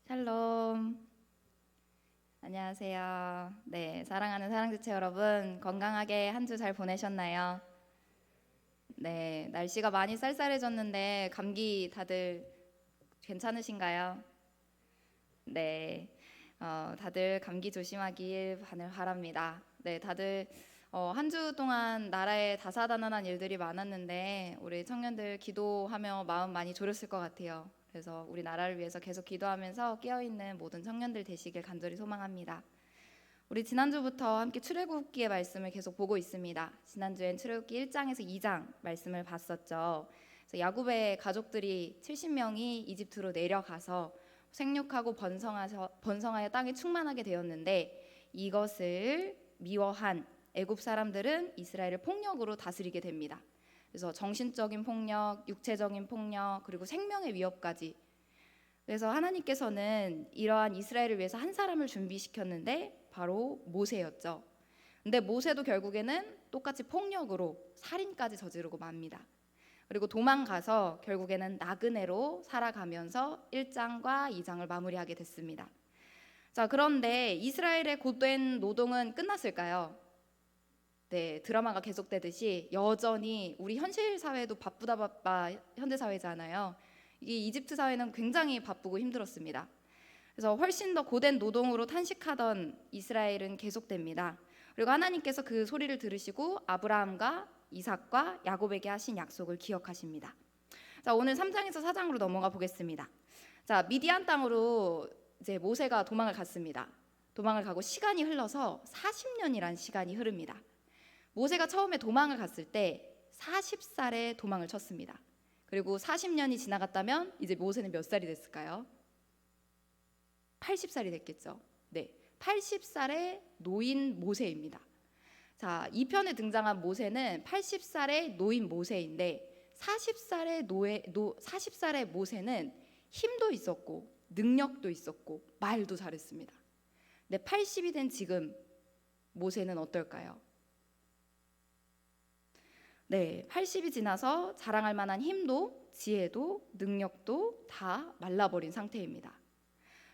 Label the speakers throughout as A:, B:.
A: 샬롬. 안녕하세요. 네, 사랑하는 사랑지체 여러분, 건강하게 한 주 잘 보내셨나요? 네, 날씨가 많이 쌀쌀해졌는데 감기 다들 괜찮으신가요? 네, 다들 감기 조심하길 바랍니다. 네, 다들 한 주 동안 나라에 다사다난한 일들이 많았는데 우리 청년들 기도하며 마음 많이 졸였을 것 같아요. 그래서 우리 나라를 위해서 계속 기도하면서 깨어있는 모든 청년들 되시길 간절히 소망합니다. 우리 지난주부터 함께 출애굽기의 말씀을 계속 보고 있습니다. 지난주엔 출애굽기 1장에서 2장 말씀을 봤었죠. 그래서 야곱의 가족들이 70명이 이집트로 내려가서 생육하고 번성하여 땅이 충만하게 되었는데 이것을 미워한 애굽 사람들은 이스라엘을 폭력으로 다스리게 됩니다. 그래서 정신적인 폭력, 육체적인 폭력, 그리고 생명의 위협까지. 그래서 하나님께서는 이러한 이스라엘을 위해서 한 사람을 준비시켰는데 바로 모세였죠. 근데 모세도 결국에는 똑같이 폭력으로 살인까지 저지르고 맙니다. 그리고 도망가서 결국에는 나그네로 살아가면서 1장과 2장을 마무리하게 됐습니다. 자, 그런데 이스라엘의 고된 노동은 끝났을까요? 네, 드라마가 계속되듯이 여전히 우리 현실 사회도 바쁘다 바빠 현대 사회잖아요. 이 이집트 사회는 굉장히 바쁘고 힘들었습니다. 그래서 훨씬 더 고된 노동으로 탄식하던 이스라엘은 계속됩니다. 그리고 하나님께서 그 소리를 들으시고 아브라함과 이삭과 야곱에게 하신 약속을 기억하십니다. 자, 오늘 3장에서 4장으로 넘어가 보겠습니다. 자, 미디안 땅으로 이제 모세가 도망을 갔습니다. 도망을 가고 시간이 흘러서 40년이란 시간이 흐릅니다. 모세가 처음에 도망을 갔을 때 40살에 도망을 쳤습니다. 그리고 40년이 지나갔다면 이제 모세는 몇 살이 됐을까요? 80살이 됐겠죠. 네, 80살의 노인 모세입니다. 자, 이 편에 등장한 모세는 80살의 노인 모세인데 40살의 모세는 힘도 있었고 능력도 있었고 말도 잘했습니다. 근데 80이 된 지금 모세는 어떨까요? 네, 80이 지나서 자랑할 만한 힘도 지혜도 능력도 다 말라버린 상태입니다.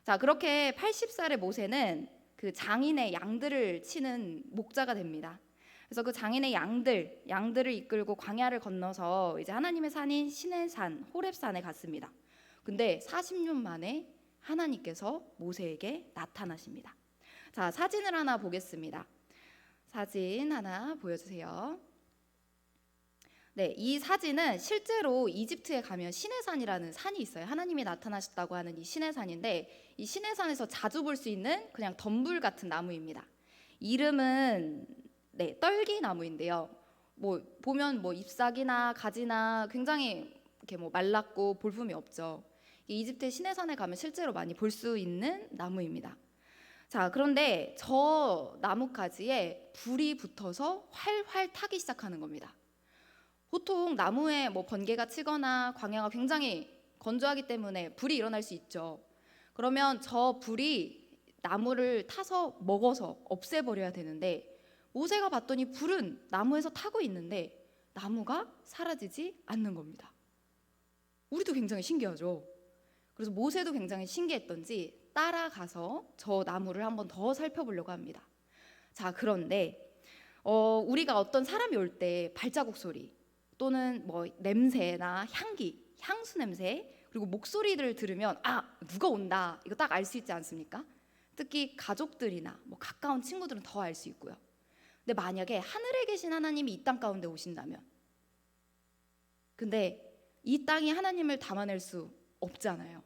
A: 자, 그렇게 80살의 모세는 그 장인의 양들을 치는 목자가 됩니다. 그래서 그 장인의 양들을 이끌고 광야를 건너서 이제 하나님의 산인 시내 산 호렙산에 갔습니다. 근데 40년 만에 하나님께서 모세에게 나타나십니다. 자, 사진을 하나 보겠습니다. 사진 하나 보여주세요. 네, 이 사진은 실제로 이집트에 가면 시내산이라는 산이 있어요. 하나님이 나타나셨다고 하는 이 시내산인데 이 시내산에서 자주 볼 수 있는 그냥 덤불 같은 나무입니다. 이름은 떨기나무인데요. 보면 잎사귀나 가지나 굉장히 이렇게 말랐고 볼품이 없죠. 이집트 시내산에 가면 실제로 많이 볼 수 있는 나무입니다. 자, 그런데 저 나뭇가지에 불이 붙어서 활활 타기 시작하는 겁니다. 보통 나무에 번개가 치거나 광야가 굉장히 건조하기 때문에 불이 일어날 수 있죠. 그러면 저 불이 나무를 타서 먹어서 없애버려야 되는데 모세가 봤더니 불은 나무에서 타고 있는데 나무가 사라지지 않는 겁니다. 우리도 굉장히 신기하죠. 그래서 모세도 굉장히 신기했던지 따라가서 저 나무를 한번 더 살펴보려고 합니다. 자, 그런데 우리가 어떤 사람이 올 때 발자국 소리 또는 냄새나 향수 냄새 그리고 목소리를 들으면 누가 온다 이거 딱 알 수 있지 않습니까? 특히 가족들이나 가까운 친구들은 더 알 수 있고요. 근데 만약에 하늘에 계신 하나님이 이 땅 가운데 오신다면 근데 이 땅이 하나님을 담아낼 수 없잖아요.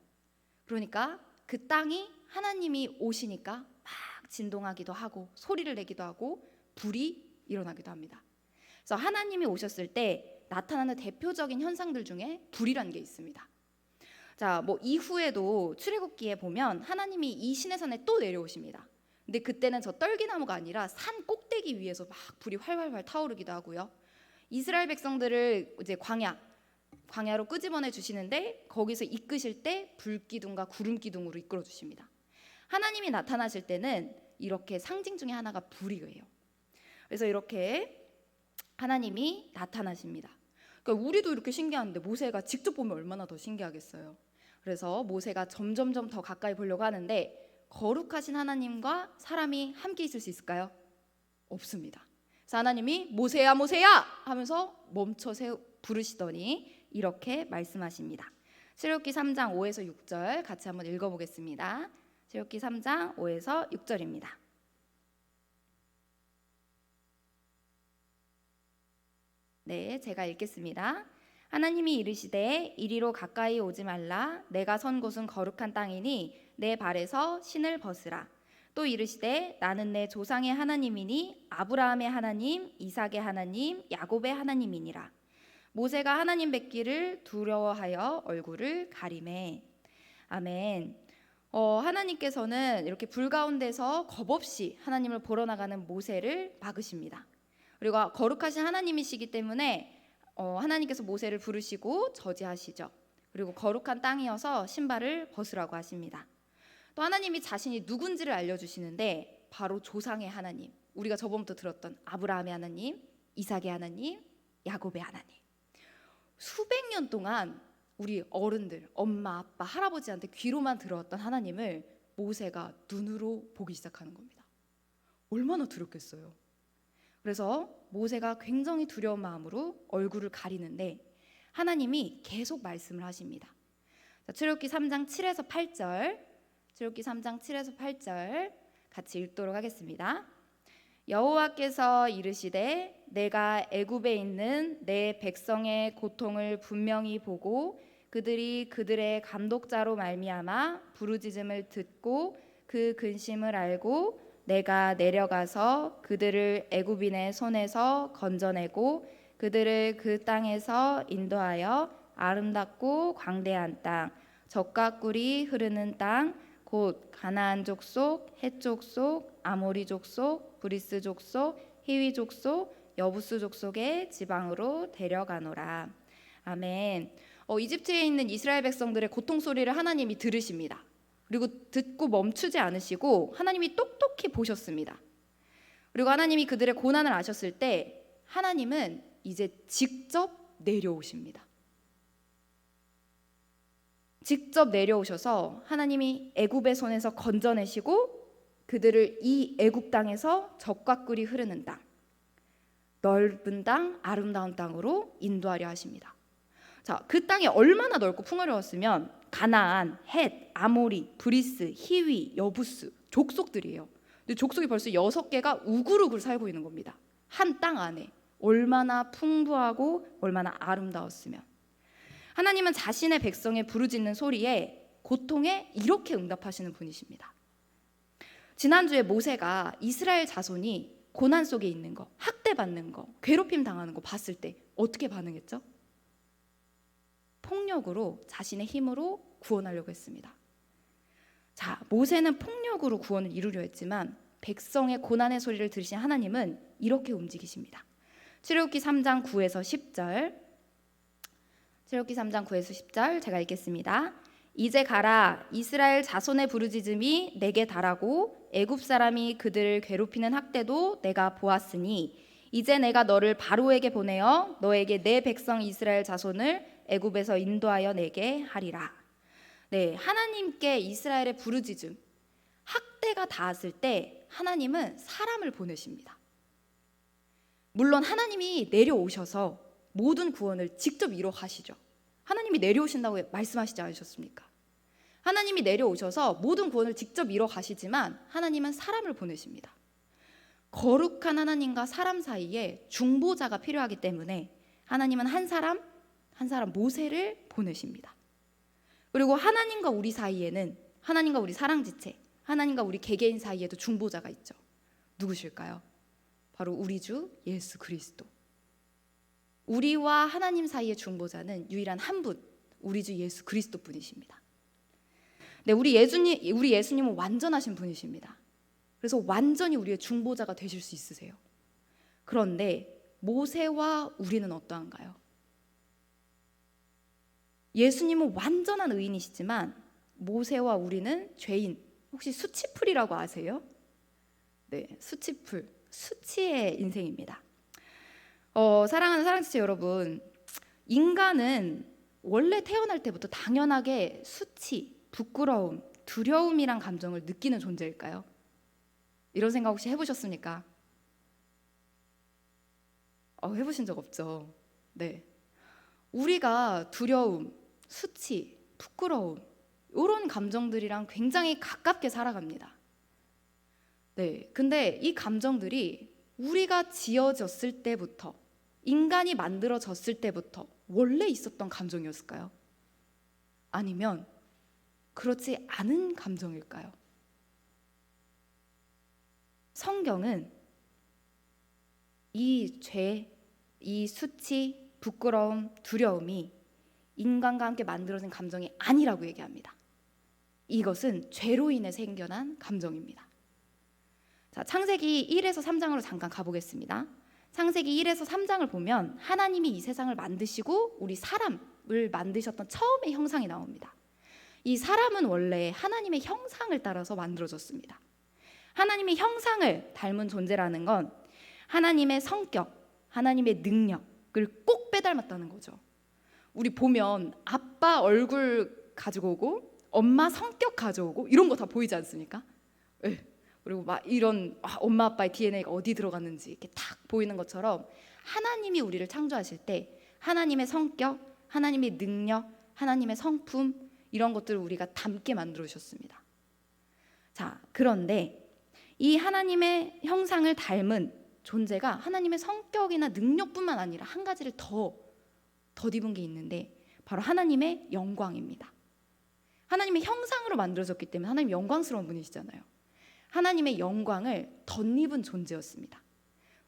A: 그러니까 그 땅이 하나님이 오시니까 막 진동하기도 하고 소리를 내기도 하고 불이 일어나기도 합니다. 그래서 하나님이 오셨을 때 나타나는 대표적인 현상들 중에 불이라는 게 있습니다. 자, 이후에도 출애굽기에 보면 하나님이 이 시내산에 또 내려오십니다. 근데 그때는 저 떨기나무가 아니라 산 꼭대기 위에서 막 불이 활활활 타오르기도 하고요. 이스라엘 백성들을 이제 광야로 끄집어내 주시는데 거기서 이끄실 때 불기둥과 구름기둥으로 이끌어 주십니다. 하나님이 나타나실 때는 이렇게 상징 중에 하나가 불이에요. 그래서 이렇게 하나님이 나타나십니다. 그러니까 우리도 이렇게 신기한데 모세가 직접 보면 얼마나 더 신기하겠어요. 그래서 모세가 점점점 더 가까이 보려고 하는데 거룩하신 하나님과 사람이 함께 있을 수 있을까요? 없습니다. 그래서 하나님이 모세야 모세야 하면서 멈춰 부르시더니 이렇게 말씀하십니다. 출애굽기 3장 5에서 6절 같이 한번 읽어보겠습니다. 출애굽기 3장 5에서 6절입니다. 네, 제가 읽겠습니다. 하나님이 이르시되 이리로 가까이 오지 말라. 내가 선 곳은 거룩한 땅이니 내 발에서 신을 벗으라. 또 이르시되 나는 내 조상의 하나님이니 아브라함의 하나님, 이삭의 하나님, 야곱의 하나님이니라. 모세가 하나님 뵙기를 두려워하여 얼굴을 가리매. 아멘. 하나님께서는 이렇게 불 가운데서 겁없이 하나님을 보러 나가는 모세를 막으십니다. 그리고 거룩하신 하나님이시기 때문에 하나님께서 모세를 부르시고 저지하시죠. 그리고 거룩한 땅이어서 신발을 벗으라고 하십니다. 또 하나님이 자신이 누군지를 알려주시는데 바로 조상의 하나님, 우리가 저번부터 들었던 아브라함의 하나님, 이삭의 하나님, 야곱의 하나님. 수백 년 동안 우리 어른들, 엄마, 아빠, 할아버지한테 귀로만 들어왔던 하나님을 모세가 눈으로 보기 시작하는 겁니다. 얼마나 두렵겠어요. 그래서 모세가 굉장히 두려운 마음으로 얼굴을 가리는데 하나님이 계속 말씀을 하십니다. 출애굽기 3장 7에서 8절, 출애굽기 3장 7에서 8절 같이 읽도록 하겠습니다. 여호와께서 이르시되 내가 애굽에 있는 내 백성의 고통을 분명히 보고 그들이 그들의 감독자로 말미암아 부르짖음을 듣고 그 근심을 알고 내가 내려가서 그들을 애굽인의 손에서 건져내고 그들을 그 땅에서 인도하여 아름답고 광대한 땅, 젖과 꿀이 흐르는 땅, 곧 가나안 족속, 헷 족속, 아모리 족속, 브리스 족속, 히위 족속, 여부스 족속의 지방으로 데려가노라. 아멘. 이집트에 있는 이스라엘 백성들의 고통 소리를 하나님이 들으십니다. 그리고 듣고 멈추지 않으시고 하나님이 똑똑히 보셨습니다. 그리고 하나님이 그들의 고난을 아셨을 때 하나님은 이제 직접 내려오십니다. 직접 내려오셔서 하나님이 애굽의 손에서 건져내시고 그들을 이 애굽 땅에서 젖과 꿀이 흐르는 땅, 넓은 땅, 아름다운 땅으로 인도하려 하십니다. 자, 그 땅이 얼마나 넓고 풍요로웠으면 가나안, 헷, 아모리, 브리스, 히위, 여부스 족속들이에요. 근데 족속이 벌써 6개가 우글우글 살고 있는 겁니다. 한 땅 안에 얼마나 풍부하고 얼마나 아름다웠으면. 하나님은 자신의 백성의 부르짖는 소리에 고통에 이렇게 응답하시는 분이십니다. 지난주에 모세가 이스라엘 자손이 고난 속에 있는 거, 학대받는 거, 괴롭힘 당하는 거 봤을 때 어떻게 반응했죠? 폭력으로 자신의 힘으로 구원하려고 했습니다. 자, 모세는 폭력으로 구원을 이루려 했지만 백성의 고난의 소리를 들으신 하나님은 이렇게 움직이십니다. 출애굽기 3장 9에서 10절, 출애굽기 3장 9에서 10절 제가 읽겠습니다. 이제 가라. 이스라엘 자손의 부르짖음이 내게 달하고 애굽 사람이 그들을 괴롭히는 학대도 내가 보았으니 이제 내가 너를 바로에게 보내어 너에게 내 백성 이스라엘 자손을 애굽에서 인도하여 내게 하리라. 네, 하나님께 이스라엘의 부르짖음, 학대가 닿았을 때 하나님은 사람을 보내십니다. 물론 하나님이 내려오셔서 모든 구원을 직접 이뤄 가시죠. 하나님이 내려오신다고 말씀하시지 않으셨습니까? 하나님이 내려오셔서 모든 구원을 직접 이뤄 가시지만 하나님은 사람을 보내십니다. 거룩한 하나님과 사람 사이에 중보자가 필요하기 때문에 하나님은 한 사람 모세를 보내십니다. 그리고 하나님과 우리 사이에는 하나님과 우리 사랑지체, 하나님과 우리 개개인 사이에도 중보자가 있죠. 누구실까요? 바로 우리 주 예수 그리스도. 우리와 하나님 사이의 중보자는 유일한 한 분, 우리 주 예수 그리스도 분이십니다. 네, 우리 예수님은 완전하신 분이십니다. 그래서 완전히 우리의 중보자가 되실 수 있으세요. 그런데 모세와 우리는 어떠한가요? 예수님은 완전한 의인이시지만 모세와 우리는 죄인. 혹시 수치풀이라고 아세요? 네, 수치풀, 수치의 인생입니다. 사랑하는 사랑지체 여러분, 인간은 원래 태어날 때부터 당연하게 수치, 부끄러움, 두려움이란 감정을 느끼는 존재일까요? 이런 생각 혹시 해보셨습니까? 해보신 적 없죠? 네. 우리가 두려움, 수치, 부끄러움 이런 감정들이랑 굉장히 가깝게 살아갑니다. 네. 근데 이 감정들이 우리가 지어졌을 때부터, 인간이 만들어졌을 때부터 원래 있었던 감정이었을까요? 아니면 그렇지 않은 감정일까요? 성경은 이 죄, 이 수치, 부끄러움, 두려움이 인간과 함께 만들어진 감정이 아니라고 얘기합니다. 이것은 죄로 인해 생겨난 감정입니다. 자, 창세기 1에서 3장으로 잠깐 가보겠습니다. 창세기 1에서 3장을 보면 하나님이 이 세상을 만드시고 우리 사람을 만드셨던 처음의 형상이 나옵니다. 이 사람은 원래 하나님의 형상을 따라서 만들어졌습니다. 하나님의 형상을 닮은 존재라는 건 하나님의 성격, 하나님의 능력을 꼭 빼닮았다는 거죠. 우리 보면 아빠 얼굴 가지고 오고 엄마 성격 가져오고 이런 거 다 보이지 않습니까? 네. 그리고 막 이런 엄마 아빠의 DNA가 어디 들어갔는지 이렇게 탁 보이는 것처럼 하나님이 우리를 창조하실 때 하나님의 성격, 하나님의 능력, 하나님의 성품 이런 것들을 우리가 닮게 만들어 주셨습니다. 자, 그런데 이 하나님의 형상을 닮은 존재가 하나님의 성격이나 능력뿐만 아니라 한 가지를 더 덧입은 게 있는데 바로 하나님의 영광입니다. 하나님의 형상으로 만들어졌기 때문에 하나님 영광스러운 분이시잖아요. 하나님의 영광을 덧입은 존재였습니다.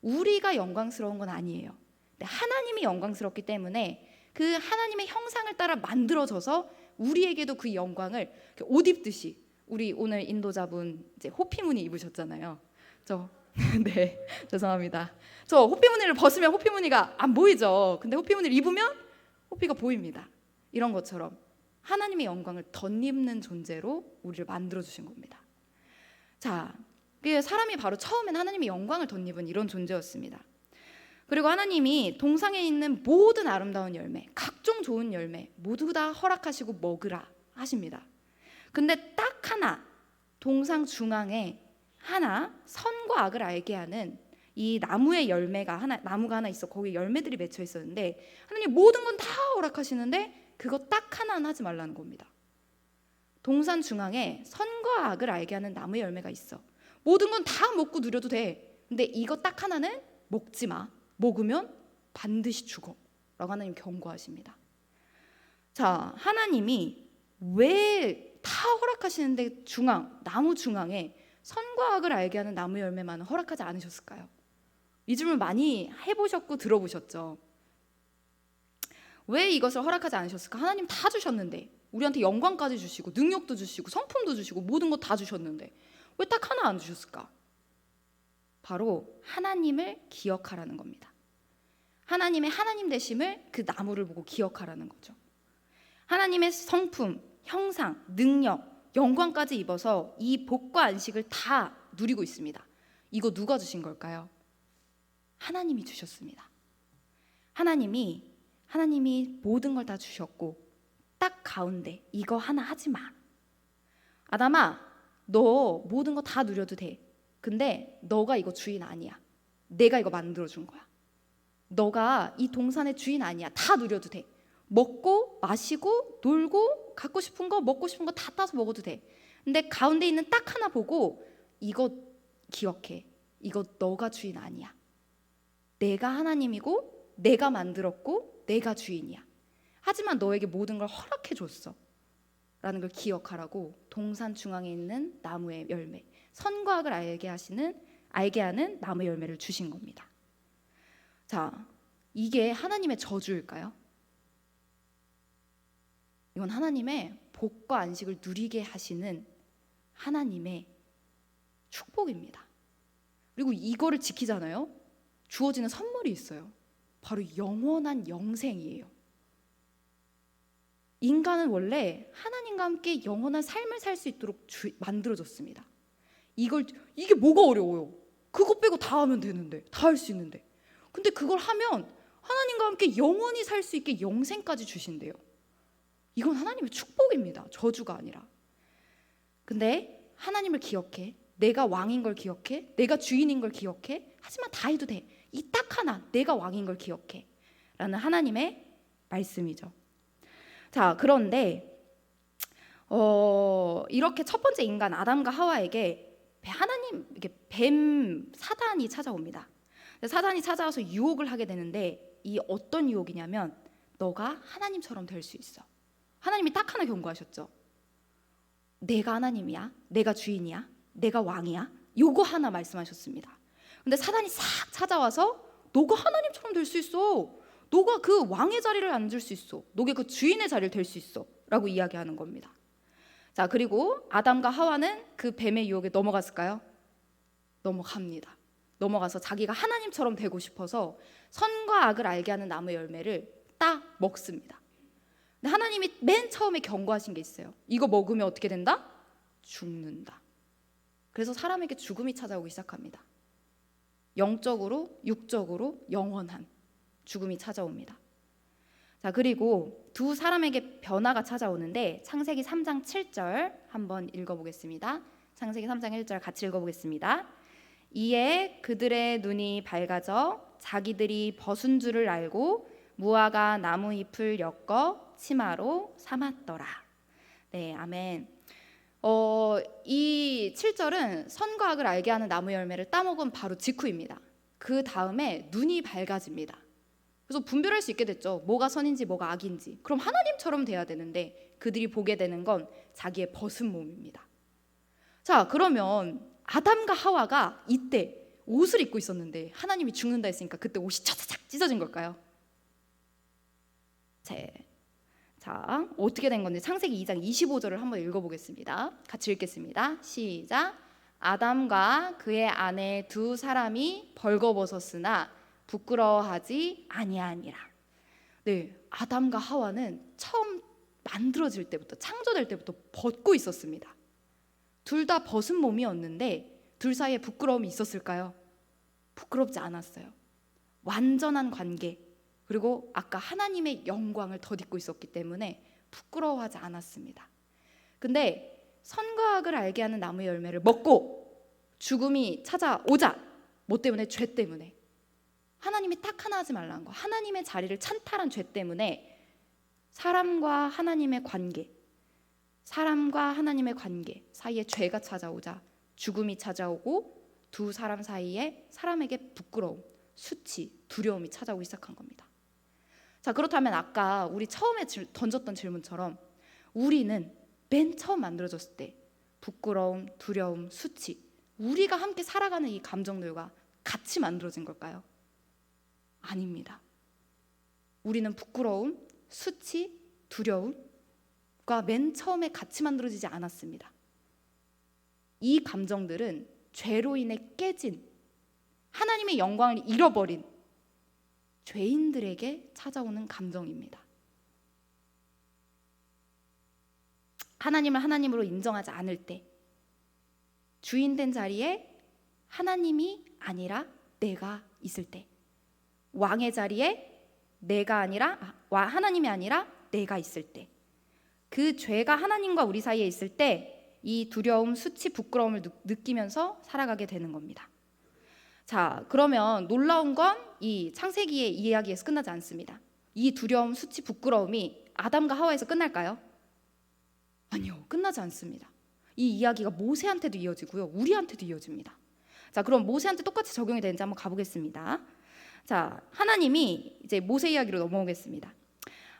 A: 우리가 영광스러운 건 아니에요. 근데 하나님이 영광스럽기 때문에 그 하나님의 형상을 따라 만들어져서 우리에게도 그 영광을 옷 입듯이 우리 오늘 인도자분 이제 호피 무늬 입으셨잖아요. 네, 죄송합니다. 저 호피 무늬를 벗으면 호피 무늬가 안 보이죠. 근데 호피 무늬를 입으면 호피가 보입니다. 이런 것처럼 하나님의 영광을 덧입는 존재로 우리를 만들어 주신 겁니다. 자, 사람이 바로 처음엔 하나님의 영광을 덧입은 이런 존재였습니다. 그리고 하나님이 동상에 있는 모든 아름다운 열매, 각종 좋은 열매 모두 다 허락하시고 먹으라 하십니다. 근데 딱 하나, 동상 중앙에 하나, 선과 악을 알게 하는 이 나무의 열매가 나무가 하나 있어. 거기 열매들이 맺혀 있었는데 하나님 모든 건 다 허락하시는데 그거 딱 하나는 하지 말라는 겁니다. 동산 중앙에 선과 악을 알게 하는 나무의 열매가 있어. 모든 건 다 먹고 누려도 돼. 근데 이거 딱 하나는 먹지 마. 먹으면 반드시 죽어. 라고 하나님 경고하십니다. 자, 하나님이 왜 다 허락하시는데 나무 중앙에 선과 악을 알게 하는 나무 열매만은 허락하지 않으셨을까요? 이 질문 많이 해보셨고 들어보셨죠? 왜 이것을 허락하지 않으셨을까? 하나님 다 주셨는데 우리한테 영광까지 주시고 능력도 주시고 성품도 주시고 모든 거 다 주셨는데 왜 딱 하나 안 주셨을까? 바로 하나님을 기억하라는 겁니다. 하나님의 하나님 되심을 그 나무를 보고 기억하라는 거죠. 하나님의 성품, 형상, 능력, 영광까지 입어서 이 복과 안식을 다 누리고 있습니다. 이거 누가 주신 걸까요? 하나님이 주셨습니다. 하나님이 모든 걸 다 주셨고 딱 가운데 이거 하나 하지 마. 아담아, 너 모든 거 다 누려도 돼. 근데 너가 이거 주인 아니야. 내가 이거 만들어준 거야. 너가 이 동산의 주인 아니야. 다 누려도 돼. 먹고 마시고 놀고 갖고 싶은 거 먹고 싶은 거 다 따서 먹어도 돼. 근데 가운데 있는 딱 하나 보고 이거 기억해. 이거 너가 주인 아니야. 내가 하나님이고 내가 만들었고 내가 주인이야. 하지만 너에게 모든 걸 허락해 줬어. 라는 걸 기억하라고 동산 중앙에 있는 나무의 열매, 선과 악을 알게 하는 나무의 열매를 주신 겁니다. 자, 이게 하나님의 저주일까요? 이건 하나님의 복과 안식을 누리게 하시는 하나님의 축복입니다. 그리고 이거를 지키잖아요. 주어지는 선물이 있어요. 바로 영원한 영생이에요. 인간은 원래 하나님과 함께 영원한 삶을 살 수 있도록 만들어졌습니다. 이게 뭐가 어려워요? 그거 빼고 다 하면 되는데, 다 할 수 있는데. 근데 그걸 하면 하나님과 함께 영원히 살 수 있게 영생까지 주신대요. 이건 하나님의 축복입니다. 저주가 아니라. 근데 하나님을 기억해. 내가 왕인 걸 기억해. 내가 주인인 걸 기억해. 하지만 다 해도 돼. 이 딱 하나, 내가 왕인 걸 기억해. 라는 하나님의 말씀이죠. 자, 그런데 이렇게 첫 번째 인간 아담과 하와에게 하나님, 이게 뱀 사단이 찾아옵니다. 사단이 찾아와서 유혹을 하게 되는데, 이 어떤 유혹이냐면 너가 하나님처럼 될 수 있어. 하나님이 딱 하나 경고하셨죠. 내가 하나님이야, 내가 주인이야, 내가 왕이야. 요거 하나 말씀하셨습니다. 근데 사단이 싹 찾아와서 너가 하나님처럼 될 수 있어, 너가 그 왕의 자리를 앉을 수 있어, 너가 그 주인의 자리를 될 수 있어 라고 이야기하는 겁니다. 자, 그리고 아담과 하와는 그 뱀의 유혹에 넘어갔을까요? 넘어갑니다. 넘어가서 자기가 하나님처럼 되고 싶어서 선과 악을 알게 하는 나무 열매를 딱 먹습니다. 근데 하나님이 맨 처음에 경고하신 게 있어요. 이거 먹으면 어떻게 된다? 죽는다. 그래서 사람에게 죽음이 찾아오기 시작합니다. 영적으로, 육적으로 영원한 죽음이 찾아옵니다. 자, 그리고 두 사람에게 변화가 찾아오는데 창세기 3장 7절 한번 읽어보겠습니다. 창세기 3장 1절 같이 읽어보겠습니다. 이에 그들의 눈이 밝아져 자기들이 벗은 줄을 알고 무화과 나무 잎을 엮어 치마로 삼았더라. 네, 아멘. 이 7절은 선과 악을 알게 하는 나무 열매를 따먹은 바로 직후입니다. 그 다음에 눈이 밝아집니다. 그래서 분별할 수 있게 됐죠. 뭐가 선인지 뭐가 악인지. 그럼 하나님처럼 돼야 되는데 그들이 보게 되는 건 자기의 벗은 몸입니다. 자, 그러면 아담과 하와가 이때 옷을 입고 있었는데 하나님이 죽는다 했으니까 그때 옷이 차차착 찢어진 걸까요? 자, 어떻게 된 건지 창세기 2장 25절을 한번 읽어보겠습니다. 같이 읽겠습니다. 시작. 아담과 그의 아내 두 사람이 벌거벗었으나 부끄러워하지 아니하니라. 네, 아담과 하와는 처음 만들어질 때부터, 창조될 때부터 벗고 있었습니다. 둘 다 벗은 몸이었는데 둘 사이에 부끄러움이 있었을까요? 부끄럽지 않았어요. 완전한 관계, 그리고 아까 하나님의 영광을 덧입고 있었기 때문에 부끄러워하지 않았습니다. 근데 선과 악을 알게 하는 나무의 열매를 먹고 죽음이 찾아오자, 뭐 때문에? 죄 때문에. 하나님이 딱 하나 하지 말라는 거, 하나님의 자리를 찬탈한 죄 때문에 사람과 하나님의 관계, 사람과 하나님의 관계 사이에 죄가 찾아오자 죽음이 찾아오고 두 사람 사이에 사람에게 부끄러움, 수치, 두려움이 찾아오기 시작한 겁니다. 자, 그렇다면 아까 우리 처음에 던졌던 질문처럼 우리는 맨 처음 만들어졌을 때 부끄러움, 두려움, 수치, 우리가 함께 살아가는 이 감정들과 같이 만들어진 걸까요? 아닙니다. 우리는 부끄러움, 수치, 두려움과 맨 처음에 같이 만들어지지 않았습니다. 이 감정들은 죄로 인해 깨진, 하나님의 영광을 잃어버린 죄인들에게 찾아오는 감정입니다. 하나님을 하나님으로 인정하지 않을 때, 주인된 자리에 하나님이 아니라 내가 있을 때, 왕의 자리에 하나님이 아니라 내가 있을 때, 그 죄가 하나님과 우리 사이에 있을 때 이 두려움, 수치, 부끄러움을 느끼면서 살아가게 되는 겁니다. 자, 그러면 놀라운 건 이 창세기의 이야기에서 끝나지 않습니다. 이 두려움, 수치, 부끄러움이 아담과 하와에서 끝날까요? 아니요, 끝나지 않습니다. 이 이야기가 모세한테도 이어지고요, 우리한테도 이어집니다. 자, 그럼 모세한테 똑같이 적용이 되는지 한번 가보겠습니다. 자, 하나님이 이제 모세 이야기로 넘어오겠습니다.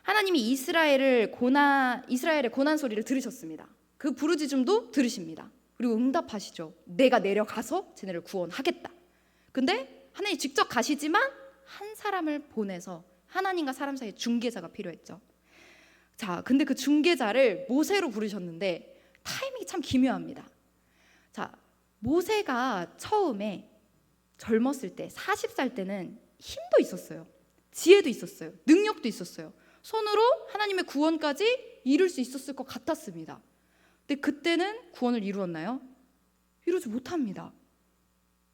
A: 하나님이 이스라엘의 고난 소리를 들으셨습니다. 그 부르짖음도 들으십니다. 그리고 응답하시죠. 내가 내려가서 쟤네를 구원하겠다. 근데 하나님이 직접 가시지만 한 사람을 보내서 하나님과 사람 사이에 중개자가 필요했죠. 자, 근데 그 중개자를 모세로 부르셨는데 타이밍이 참 기묘합니다. 자, 모세가 처음에 젊었을 때 40살 때는 힘도 있었어요. 지혜도 있었어요. 능력도 있었어요. 손으로 하나님의 구원까지 이룰 수 있었을 것 같았습니다. 근데 그때는 구원을 이루었나요? 이루지 못합니다.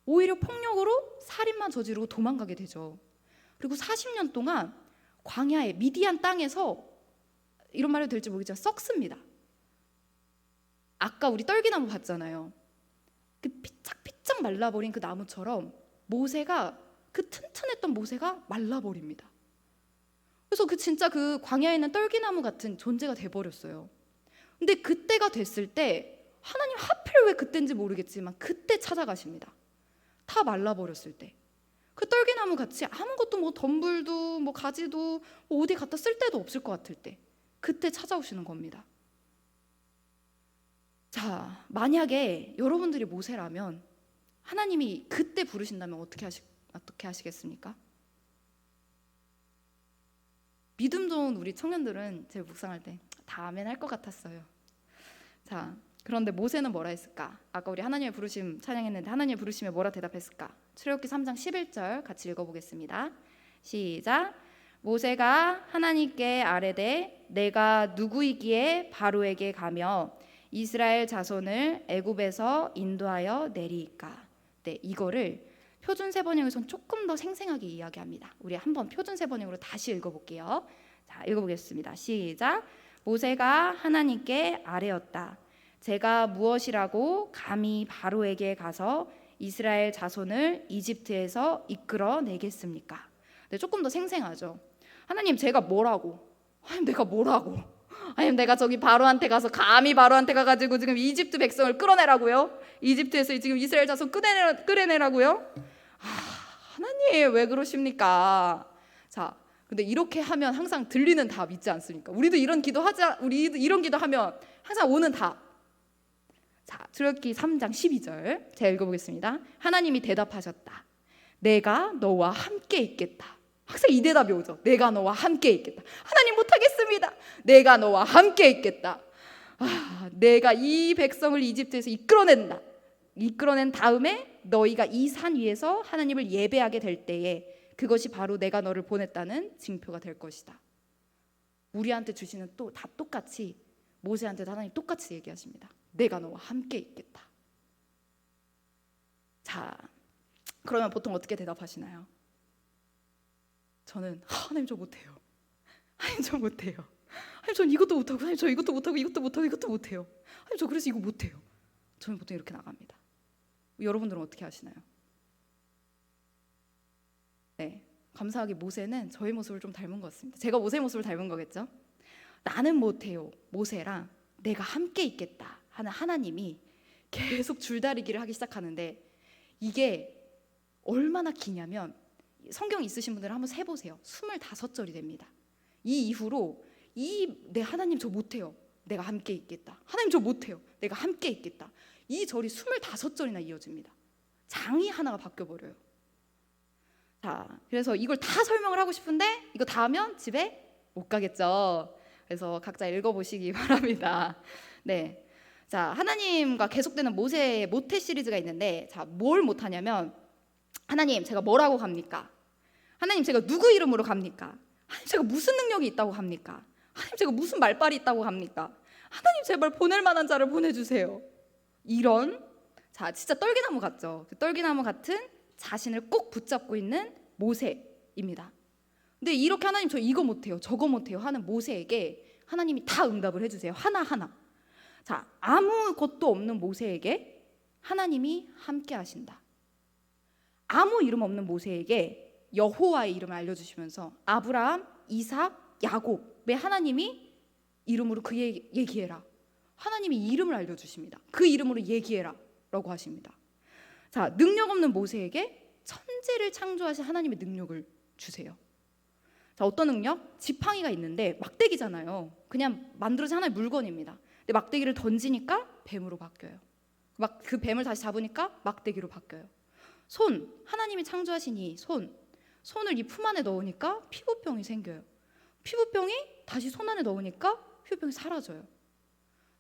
A: 오히려 폭력으로 살인만 저지르고 도망가게 되죠. 그리고 40년 동안 광야의 미디안 땅에서 이런 말해도 될지 모르겠지만 썩습니다. 아까 우리 떨기나무 봤잖아요. 그 피짝피짝 말라버린 그 나무처럼 모세가, 그 튼튼했던 모세가 말라버립니다. 그래서 진짜 그 광야에 있는 떨기나무 같은 존재가 돼버렸어요. 근데 그때가 됐을 때 하나님 하필 왜 그때인지 모르겠지만 그때 찾아가십니다. 다 말라버렸을 때. 그 떨기나무 같이 아무것도 뭐 덤불도 뭐 가지도 뭐 어디 갖다 쓸 데도 없을 것 같을 때 그때 찾아오시는 겁니다. 자, 만약에 여러분들이 모세라면 하나님이 그때 부르신다면 어떻게 하시겠습니까? 믿음 좋은 우리 청년들은 제 묵상할 때 다 아멘 할 것 같았어요. 자, 그런데 모세는 뭐라 했을까? 아까 우리 하나님의 부르심 찬양했는데 하나님의 부르심에 뭐라 대답했을까? 출애굽기 3장 11절 같이 읽어보겠습니다. 시작. 모세가 하나님께 아뢰되 내가 누구이기에 바로에게 가며 이스라엘 자손을 애굽에서 인도하여 내리이까. 네, 이거를 표준 세번역에서는 조금 더 생생하게 이야기합니다. 우리 한번 표준 세번역으로 다시 읽어볼게요. 자, 읽어보겠습니다. 시작. 모세가 하나님께 아뢰었다. 제가 무엇이라고 감히 바로에게 가서 이스라엘 자손을 이집트에서 이끌어 내겠습니까? 네, 조금 더 생생하죠. 하나님, 제가 뭐라고? 하나님, 내가 뭐라고? 하나님, 내가 저기 바로한테 가서 감히 바로한테 가가지고 지금 이집트 백성을 끌어내라고요? 이집트에서 지금 이스라엘 자손 끌어내라고요? 하나님 왜 그러십니까? 자, 근데 이렇게 하면 항상 들리는 답 있지 않습니까? 우리도 이런 기도하면 항상 오는 답. 자, 출애굽기 3장 12절 제가 읽어보겠습니다. 하나님이 대답하셨다. 내가 너와 함께 있겠다. 항상 이 대답이 오죠. 내가 너와 함께 있겠다. 하나님, 못하겠습니다. 내가 너와 함께 있겠다. 내가 이 백성을 이집트에서 이끌어낸 다음에 너희가 이 산 위에서 하나님을 예배하게 될 때에 그것이 바로 내가 너를 보냈다는 징표가 될 것이다. 우리한테 주시는 또 답 똑같이 모세한테도 하나님 똑같이 얘기하십니다. 내가 너와 함께 있겠다. 자, 그러면 보통 어떻게 대답하시나요? 저는 하나님 저 못해요. 하나님 저 못해요. 하나님 전 이것도 못하고, 하나님 저 이것도 못하고 이것도 못해요. 하나님 저 그래서 이거 못해요. 저는 보통 이렇게 나갑니다. 여러분들은 어떻게 하시나요? 네, 감사하게 모세는 저의 모습을 좀 닮은 것 같습니다. 제가 모세의 모습을 닮은 거겠죠? 나는 못해요 모세랑 내가 함께 있겠다 하는 하나님이 계속 줄다리기를 하기 시작하는데 이게 얼마나 기냐면 성경 있으신 분들은 한번 세보세요. 25절이 됩니다. 이 이후로 내 하나님 저 못해요 내가 함께 있겠다. 하나님 저 못해요 내가 함께 있겠다. 이 절이 25절이나 이어집니다. 장이 하나가 바뀌어버려요. 자, 그래서 이걸 다 설명을 하고 싶은데 이거 다 하면 집에 못 가겠죠. 그래서 각자 읽어보시기 바랍니다. 네, 자, 하나님과 계속되는 모태 시리즈가 있는데, 자, 뭘 못하냐면 하나님 제가 뭐라고 갑니까? 하나님 제가 누구 이름으로 갑니까? 하나님 제가 무슨 능력이 있다고 합니까? 하나님 제가 무슨 말빨이 있다고 합니까? 하나님 제발 보낼 만한 자를 보내주세요. 이런, 자, 진짜 떨기나무 같죠? 그 떨기나무 같은 자신을 꼭 붙잡고 있는 모세입니다. 근데 이렇게 하나님 저 이거 못해요 저거 못해요 하는 모세에게 하나님이 다 응답을 해주세요. 하나하나. 자, 아무것도 없는 모세에게 하나님이 함께 하신다. 아무 이름 없는 모세에게 여호와의 이름을 알려주시면서 아브라함, 이삭, 야곱의 하나님이 이름으로 그에게 얘기해라. 하나님이 이름을 알려주십니다. 그 이름으로 얘기해라 라고 하십니다. 자, 능력 없는 모세에게 천지를 창조하신 하나님의 능력을 주세요. 자, 어떤 능력? 지팡이가 있는데 막대기잖아요. 그냥 만들어진 하나의 물건입니다. 근데 막대기를 던지니까 뱀으로 바뀌어요. 그 뱀을 다시 잡으니까 막대기로 바뀌어요. 손, 하나님이 창조하신 이 손을 이 품 안에 넣으니까 피부병이 생겨요. 피부병이 다시 손 안에 넣으니까 피부병이 사라져요.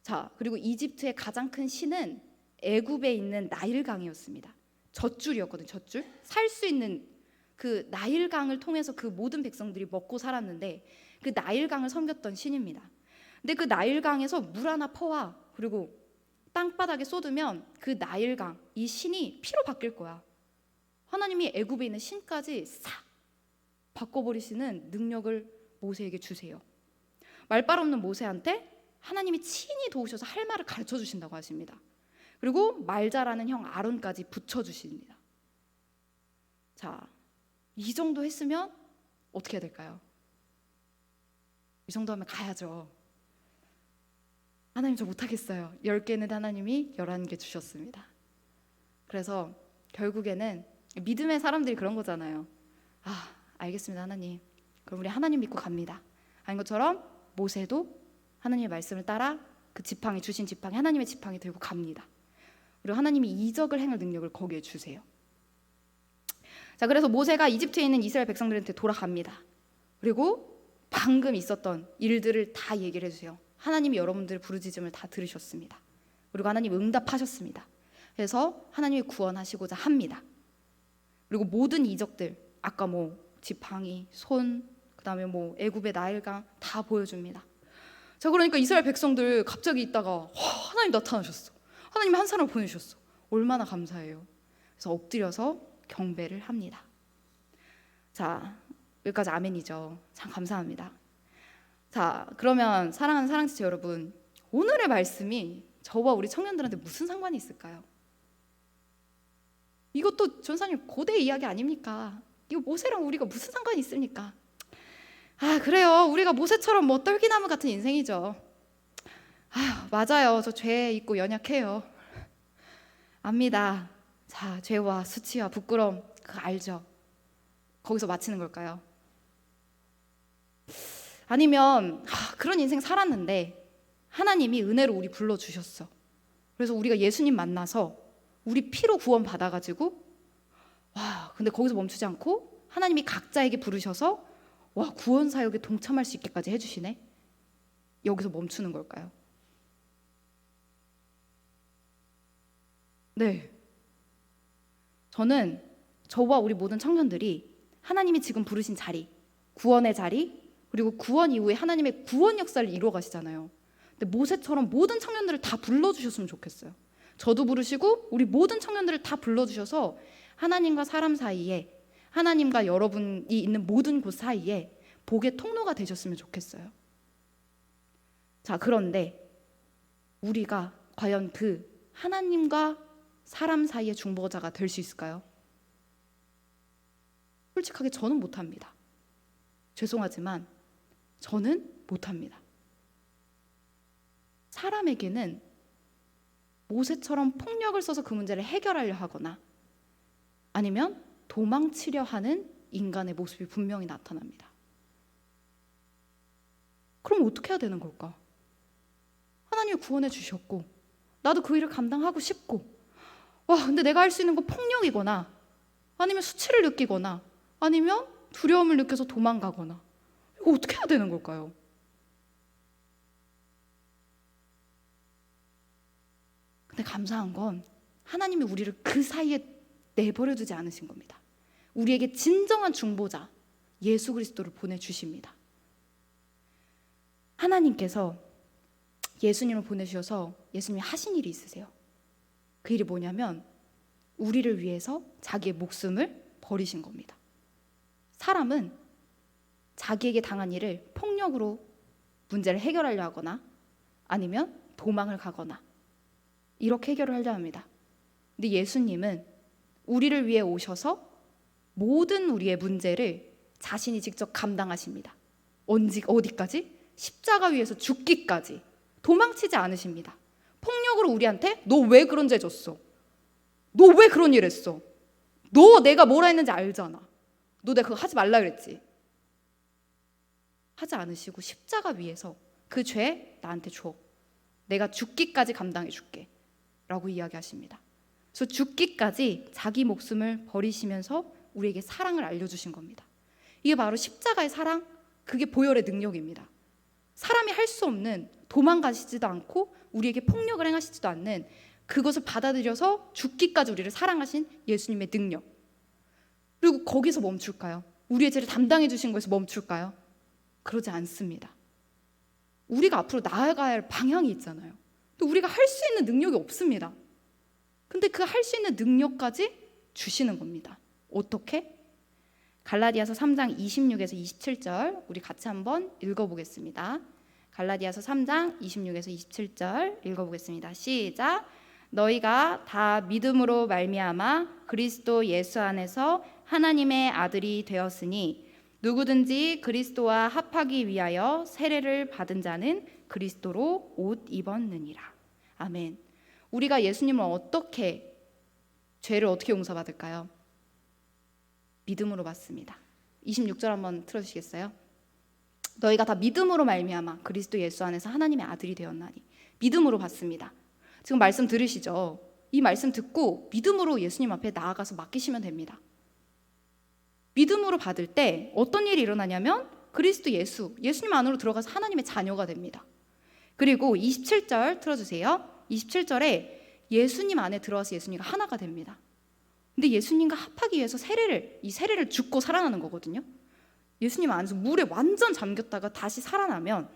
A: 자, 그리고 이집트의 가장 큰 신은 애굽에 있는 나일강이었습니다. 젖줄이었거든요. 젖줄. 살 수 있는 그 나일강을 통해서 그 모든 백성들이 먹고 살았는데 그 나일강을 섬겼던 신입니다. 근데 그 나일강에서 물 하나 퍼와 그리고 땅바닥에 쏟으면 그 나일강, 이 신이 피로 바뀔 거야. 하나님이 애굽에 있는 신까지 싹 바꿔버리시는 능력을 모세에게 주세요. 말발 없는 모세한테 하나님이 친히 도우셔서 할 말을 가르쳐 주신다고 하십니다. 그리고 말 잘하는 형 아론까지 붙여주십니다. 자, 이 정도 했으면 어떻게 해야 될까요? 이 정도 하면 가야죠. 하나님 저 못하겠어요. 10개 있는데 하나님이 11개 주셨습니다. 그래서 결국에는 믿음의 사람들이 그런 거잖아요. 아, 알겠습니다 하나님. 그럼 우리 하나님 믿고 갑니다. 아닌 것처럼 모세도 하나님의 말씀을 따라 그 지팡이 주신 지팡이 하나님의 지팡이 들고 갑니다. 그리고 하나님이 이적을 행할 능력을 거기에 주세요. 자, 그래서 모세가 이집트에 있는 이스라엘 백성들한테 돌아갑니다. 그리고 방금 있었던 일들을 다 얘기를 해주세요. 하나님이 여러분들의 부르짖음을 다 들으셨습니다. 그리고 하나님 응답하셨습니다. 그래서 하나님이 구원하시고자 합니다. 그리고 모든 이적들, 아까 뭐 지팡이, 손, 그다음에 뭐 애굽의 나일강 다 보여줍니다. 자, 그러니까 이스라엘 백성들 갑자기 있다가 하나님 나타나셨어. 하나님 한 사람을 보내주셨어. 얼마나 감사해요. 그래서 엎드려서 경배를 합니다. 자, 여기까지 아멘이죠. 참 감사합니다. 자, 그러면 사랑하는 사랑지체 여러분, 오늘의 말씀이 저와 우리 청년들한테 무슨 상관이 있을까요? 이것도 전사님 고대 이야기 아닙니까? 이거 모세랑 우리가 무슨 상관이 있습니까? 아, 그래요. 우리가 모세처럼 뭐 떨기나무 같은 인생이죠. 아, 맞아요. 저 죄 있고 연약해요. 압니다. 자, 죄와 수치와 부끄러움 그거 알죠? 거기서 마치는 걸까요? 아니면 그런 인생 살았는데 하나님이 은혜로 우리 불러주셨어. 그래서 우리가 예수님 만나서 우리 피로 구원 받아가지고 근데 거기서 멈추지 않고 하나님이 각자에게 부르셔서 구원 사역에 동참할 수 있게까지 해주시네. 여기서 멈추는 걸까요? 네, 저는 저와 우리 모든 청년들이 하나님이 지금 부르신 자리, 구원의 자리, 그리고 구원 이후에 하나님의 구원 역사를 이루어 가시잖아요. 근데 모세처럼 모든 청년들을 다 불러주셨으면 좋겠어요. 저도 부르시고 우리 모든 청년들을 다 불러주셔서 하나님과 사람 사이에, 하나님과 여러분이 있는 모든 곳 사이에 복의 통로가 되셨으면 좋겠어요. 자, 그런데 우리가 과연 그 하나님과 사람 사이의 중보자가 될 수 있을까요? 솔직하게 저는 못합니다. 죄송하지만 저는 못합니다. 사람에게는 모세처럼 폭력을 써서 그 문제를 해결하려 하거나 아니면 도망치려 하는 인간의 모습이 분명히 나타납니다. 그럼 어떻게 해야 되는 걸까? 하나님이 구원해 주셨고 나도 그 일을 감당하고 싶고 근데 내가 할 수 있는 건 폭력이거나 아니면 수치를 느끼거나 아니면 두려움을 느껴서 도망가거나 이거 어떻게 해야 되는 걸까요? 근데 감사한 건 하나님이 우리를 그 사이에 내버려 두지 않으신 겁니다. 우리에게 진정한 중보자 예수 그리스도를 보내주십니다. 하나님께서 예수님을 보내주셔서 예수님이 하신 일이 있으세요. 그 일이 뭐냐면 우리를 위해서 자기의 목숨을 버리신 겁니다. 사람은 자기에게 당한 일을 폭력으로 문제를 해결하려 하거나 아니면 도망을 가거나 이렇게 해결을 하려 합니다. 근데 예수님은 우리를 위해 오셔서 모든 우리의 문제를 자신이 직접 감당하십니다. 어디까지? 십자가 위에서 죽기까지. 도망치지 않으십니다. 폭력으로 우리한테 너 왜 그런 죄 졌어? 너 왜 그런 일 했어? 너 내가 뭐라 했는지 알잖아. 너 내가 그거 하지 말라 그랬지. 하지 않으시고 십자가 위에서 그 죄 나한테 줘. 내가 죽기까지 감당해 줄게 라고 이야기하십니다. 그래서 죽기까지 자기 목숨을 버리시면서 우리에게 사랑을 알려주신 겁니다. 이게 바로 십자가의 사랑, 그게 보혈의 능력입니다. 사람이 할 수 없는, 도망가시지도 않고 우리에게 폭력을 행하시지도 않는 그것을 받아들여서 죽기까지 우리를 사랑하신 예수님의 능력. 그리고 거기서 멈출까요? 우리의 죄를 담당해 주신 것에서 멈출까요? 그러지 않습니다. 우리가 앞으로 나아가야 할 방향이 있잖아요. 또 우리가 할 수 있는 능력이 없습니다. 근데 그 할 수 있는 능력까지 주시는 겁니다. 어떻게? 갈라디아서 3장 26에서 27절 우리 같이 한번 읽어보겠습니다. 갈라디아서 3장 26에서 27절 읽어보겠습니다. 시작. 너희가 다 믿음으로 말미암아 그리스도 예수 안에서 하나님의 아들이 되었으니 누구든지 그리스도와 합하기 위하여 세례를 받은 자는 그리스도로 옷 입었느니라. 아멘. 우리가 예수님을 죄를 어떻게 용서받을까요? 믿음으로 받습니다. 26절 한번 틀어주시겠어요? 너희가 다 믿음으로 말미암아 그리스도 예수 안에서 하나님의 아들이 되었나니. 믿음으로 받습니다. 지금 말씀 들으시죠? 이 말씀 듣고 믿음으로 예수님 앞에 나아가서 맡기시면 됩니다. 믿음으로 받을 때 어떤 일이 일어나냐면 그리스도 예수님 안으로 들어가서 하나님의 자녀가 됩니다. 그리고 27절 틀어주세요. 27절에 예수님 안에 들어와서 예수님과 하나가 됩니다. 근데 예수님과 합하기 위해서 이 세례를 죽고 살아나는 거거든요. 예수님 안에서 물에 완전 잠겼다가 다시 살아나면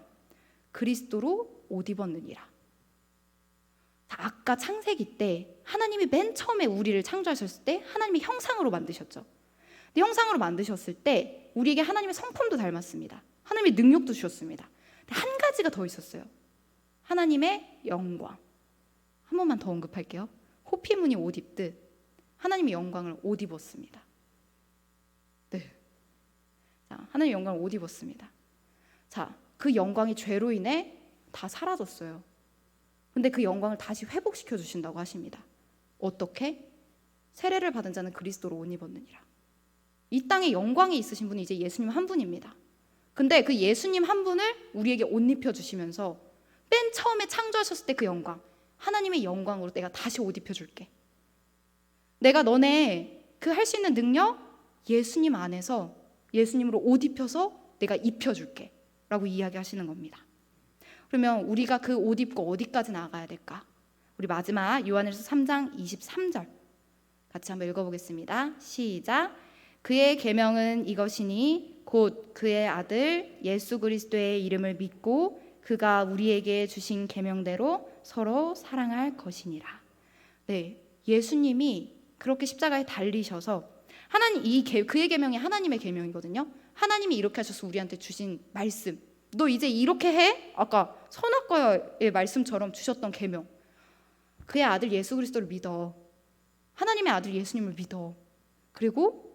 A: 그리스도로 옷 입었느니라. 아까 창세기 때 하나님이 맨 처음에 우리를 창조하셨을 때 하나님의 형상으로 만드셨죠. 근데 형상으로 만드셨을 때 우리에게 하나님의 성품도 닮았습니다. 하나님의 능력도 주셨습니다. 근데 한 가지가 더 있었어요. 하나님의 영광. 한 번만 더 언급할게요. 호피무늬 옷 입듯 하나님의 영광을 옷 입었습니다. 네. 자, 하나님의 영광을 옷 입었습니다. 자, 그 영광이 죄로 인해 다 사라졌어요. 근데 그 영광을 다시 회복시켜 주신다고 하십니다. 어떻게? 세례를 받은 자는 그리스도로 옷 입었느니라. 이 땅에 영광이 있으신 분이 이제 예수님 한 분입니다. 근데 그 예수님 한 분을 우리에게 옷 입혀 주시면서 맨 처음에 창조하셨을 때 그 영광, 하나님의 영광으로 내가 다시 옷 입혀 줄게. 내가 너네 그 할 수 있는 능력 예수님 안에서 예수님으로 옷 입혀서 내가 입혀 줄게 라고 이야기하시는 겁니다. 그러면 우리가 그 옷 입고 어디까지 나아가야 될까? 우리 마지막 요한일서 3장 23절 같이 한번 읽어보겠습니다. 시작. 그의 계명은 이것이니 곧 그의 아들 예수 그리스도의 이름을 믿고 그가 우리에게 주신 계명대로 서로 사랑할 것이니라. 네, 예수님이 그렇게 십자가에 달리셔서 그의 계명이 하나님의 계명이거든요. 하나님이 이렇게 하셔서 우리한테 주신 말씀, 너 이제 이렇게 해? 아까 선악과의 말씀처럼 주셨던 계명, 그의 아들 예수 그리스도를 믿어. 하나님의 아들 예수님을 믿어. 그리고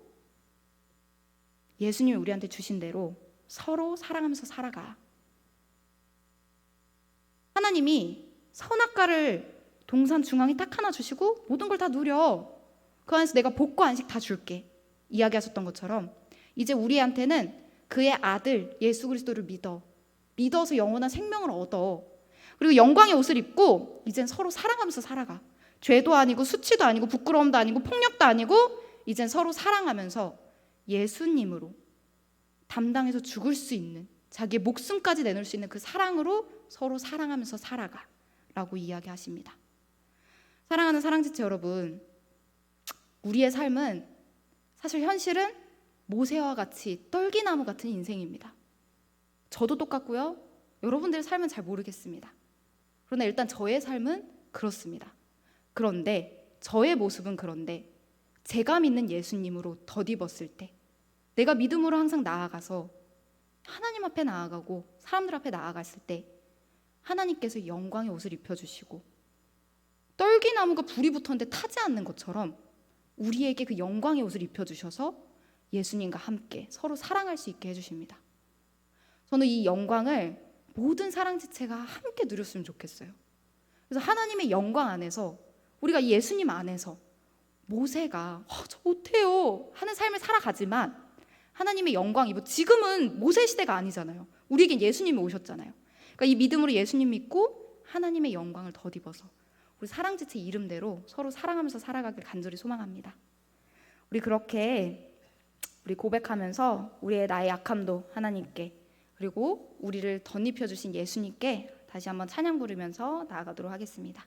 A: 예수님이 우리한테 주신 대로 서로 사랑하면서 살아가. 하나님이 선악과를 동산 중앙에 딱 하나 주시고 모든 걸 다 누려. 그 안에서 내가 복과 안식 다 줄게 이야기하셨던 것처럼 이제 우리한테는 그의 아들 예수 그리스도를 믿어서 영원한 생명을 얻어. 그리고 영광의 옷을 입고 이젠 서로 사랑하면서 살아가. 죄도 아니고 수치도 아니고 부끄러움도 아니고 폭력도 아니고 이젠 서로 사랑하면서 예수님으로 담당해서 죽을 수 있는, 자기의 목숨까지 내놓을 수 있는 그 사랑으로 서로 사랑하면서 살아가 라고 이야기하십니다. 사랑하는 사랑지체 여러분, 우리의 삶은 사실 현실은 모세와 같이 떨기나무 같은 인생입니다. 저도 똑같고요. 여러분들의 삶은 잘 모르겠습니다. 그러나 일단 저의 삶은 그렇습니다. 그런데 저의 모습은 그런데 제가 믿는 예수님으로 덧입었을 때, 내가 믿음으로 항상 나아가서 하나님 앞에 나아가고 사람들 앞에 나아갔을 때 하나님께서 영광의 옷을 입혀주시고 떨기나무가 불이 붙었는데 타지 않는 것처럼 우리에게 그 영광의 옷을 입혀주셔서 예수님과 함께 서로 사랑할 수 있게 해주십니다. 저는 이 영광을 모든 사랑지체가 함께 누렸으면 좋겠어요. 그래서 하나님의 영광 안에서 우리가 예수님 안에서 모세가 저 못해요 하는 삶을 살아가지만 하나님의 영광 입어. 지금은 모세 시대가 아니잖아요. 우리에겐 예수님이 오셨잖아요. 그러니까 이 믿음으로 예수님 믿고 하나님의 영광을 덧입어서 우리 사랑지체 이름대로 서로 사랑하면서 살아가길 간절히 소망합니다. 우리 그렇게 우리 고백하면서 우리의 나의 약함도 하나님께, 그리고 우리를 덧입혀 주신 예수님께 다시 한번 찬양 부르면서 나아가도록 하겠습니다.